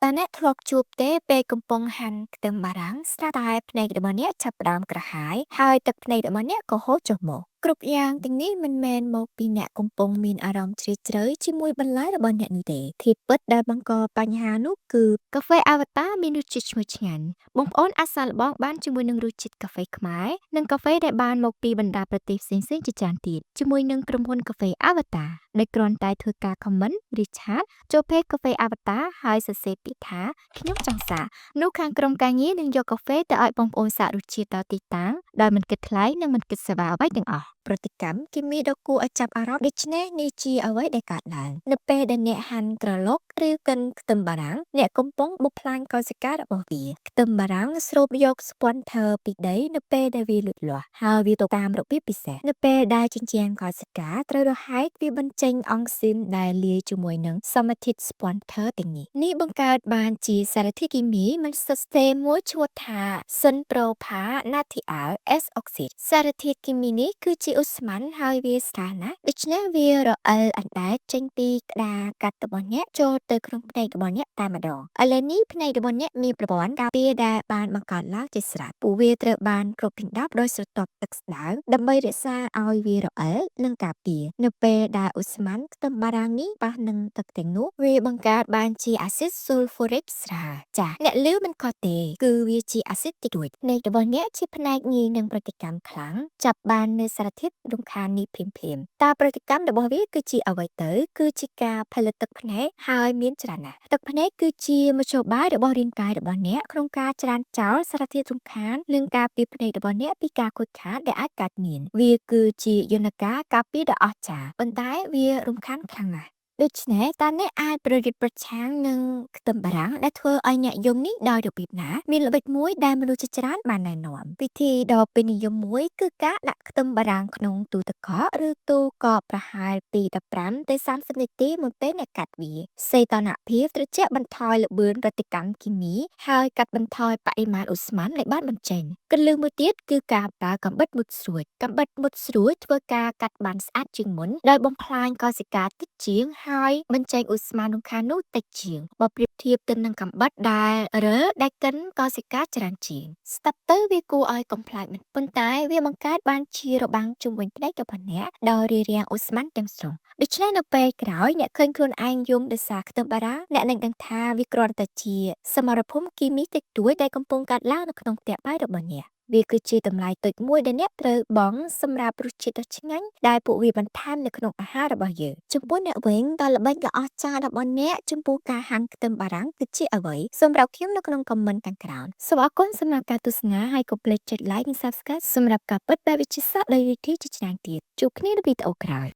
តាអ្នកធ្លាប់ជួបទេពេលកំពុងហាន់ខ្ទឹមបារាំងស្រាប់តែភ្នែករបស់អ្នកចាប់ផ្ដើមក្រហាយហើយទឹកភ្នែករបស់អ្នកក៏ហូរចុះមកគ្រប់យ៉ាងទាំងនេះមិនមែនមកពីអ្នកកំពុងមានអារម្មណ៍ជ្រាលជ្រៅជាមួយបន្លែរបស់អ្នកនោះទេធាតុពិតដែលបង្កបញ្ហានោះគឺកាហ្វេអាវតាមានរសជាតិឈ្ងុយឆ្ងាញ់បងប្អូនអាចសាកល្បងបានជាមួយនឹងរសជាតិកាហ្វេខ្មែរនិងកាហ្វេដែលបានមកពីបណ្ដាប្រទេសផ្សេងៗជាច្រើនទៀតជាមួយនឹងក្រុមហ៊ុនកាហ្វេអាវតាដែលគ្រាន់តែធ្វើការ comment រីឆាតចូលពេកកាហ្វេអាវតាហើយសរសេរពាក្យថាខ្ញុំចង់សាកនោះខាងក្រុមការងារនឹងយកកាហ្វេទៅឲ្យបងប្អូនសាករសជាតិដល់ទីតាំងដោយមិនគិតថ្លៃនិងមិនគិតសេវាអ្វីទាំងអស់ប្រតិកម្មគីមីដ៏គួរឲ្យចាប់អារម្មណ៍ដូច្នេះនេះជាអ្វីដែលកើតឡើងនៅពេលដែលអ្នកហាន់ក្រឡុកឬកិនខ្ទឹមបារាំងអ្នកកំពុងបំផ្លាញកោសិការបស់វាខ្ទឹមបារាំងស្រូបយកស្ពាន់ធើពីដីនៅពេលដែលវាលូតលាស់ហើយវាទៅតាមរបៀបពិសេសនៅពេលដែលជញ្ជាំងកោសិកាត្រូវរហែកវាបញ្ចេញអង់ស៊ីមដែលលាយជាមួយនឹងសម្បត្តិស្ពាន់ធើទាំងនេះបង្កើតបានជាសារធាតុគីមីមិនសុទ្ធស្ទេមួយឈ្មោះថាសិនប្រូផាណាធីអាល់អេសអុកស៊ីតសារធាតុគីមីនេះគឺជាឧស្ម័នហើយវាស្រាលណាស់ដូច្នេះវារអិលអណ្ដែតចេញពីក្តារកាត់របស់អ្នកចូលទៅក្នុងភ្នែករបស់អ្នកតែម្ដងឥឡូវនេះភ្នែករបស់អ្នកមានប្រព័ន្ធការពារដែលបានបង្កើតឡើងជាស្រេចពួកវាត្រូវបានគ្របដណ្ដប់ដោយស្រទាប់ទឹកស្តៅដើម្បីរក្សាឲ្យវារអិលនិងការពារនៅពេលដែលឧស្ម័នខ្ទឹមបារាំងនេះប៉ះនឹងទឹកទាំងនោះវាបង្កើតបានជាអាស៊ីតស៊ុលហ្វូរិកស្រាលចាស់អ្នកលឺមិនខុសទេគឺវាជាអាស៊ីតតិចតួចភ្នែករបស់អ្នកជាផ្នែកងាយនឹងប្រតិកម្មខ្លាំងចាប់បាននូវសារធាតុរំខាននេះភ្លាមតើប្រតិកម្មរបស់វាគឺជាអ្វីទៅគឺជាការផលិតទឹកភ្នែកហើយមានច្រើនណាស់ទឹកភ្នែកគឺជាមធ្យោបាយរបស់រាងកាយរបស់អ្នកក្នុងការច្រានចោលសារធាតុរំខាននិងការពារភ្នែករបស់អ្នកពីការខូចខាតដែលអាចកើតមានវាគឺជាយន្តការការពារដ៏អស្ចារ្យប៉ុន្តែវារំខានខ្លាំងណាស់ដូច្នេះតើអ្នកអាចប្រយុទ្ធប្រឆាំងនឹងខ្ទឹមបារាំងដែលធ្វើឲ្យអ្នកយំនេះដោយរបៀបណាមានល្បិចមួយដែលមនុស្សជាច្រើនបានណែនាំវិធីដ៏ពេញនិយមមួយគឺការដាក់ខ្ទឹមបារាំងក្នុងទូទឹកកកឬទូកកប្រហែលពី15ទៅ30នាទីមុនពេលអ្នកកាត់វាសីតុណ្ហភាពត្រជាក់បន្ថយល្បឿនប្រតិកម្មគីមីហើយកាត់បន្ថយបរិមាណឧស្ម័នដែលបានបញ្ចេញគន្លឹះមួយទៀតគឺការប្រើកាំបិតមុតស្រួចកាំបិតមុតស្រួចធ្វើការកាត់បានស្អាតជាងមុនដោយបំផ្លាញកោសិកាតិចជាងហើយបញ្ចេញឧស្ម័នរំខាននោះតិចជាងបើប្រៀបធៀបទៅនឹងកាំបិតដែលរើដែលកិនកោសិកាច្រើនជាងស្ដាប់ទៅវាគួរឲ្យកំប្លែងមិនប៉ុន្តែវាបង្កើតបានជារបាំងជុំវិញភ្នែករបស់អ្នកដោយរារាំងឧស្ម័នទាំងស្រុងដូច្នេះនៅពេលក្រោយអ្នកឃើញខ្លួនឯងយំដោយសារខ្ទឹមបារាំងអ្នកនឹងដឹងថាវាគ្រាន់តែជាសមរភូមិគីមីតិចតួចដែលកំពុងកើតឡើងនៅក្នុងផ្ទះបាយរបស់អ្នកវាគឺជាតម្លៃតូចមួយដែលអ្នកត្រូវបង់សម្រាប់រសជាតិដ៏ឆ្ងាញ់ដែលពួកវាបន្ថែមនៅក្នុងអាហាររបស់យើងចំពោះអ្នកវិញតើល្បិចដ៏អស្ចារ្យរបស់អ្នកចំពោះការហាន់ខ្ទឹមបារាំងគឺជាអ្វីសម្រាប់ខ្ញុំនៅក្នុងខមមិនខាងក្រោមសូមអរគុណសម្រាប់ការទស្សនាហើយកុំភ្លេចចុច like និង subscribe សម្រាប់ការពិតបែបវិទ្យាសាស្ត្រដោយវិធីជាច្រើនទៀតជួបគ្នានៅវីដេអូក្រោយ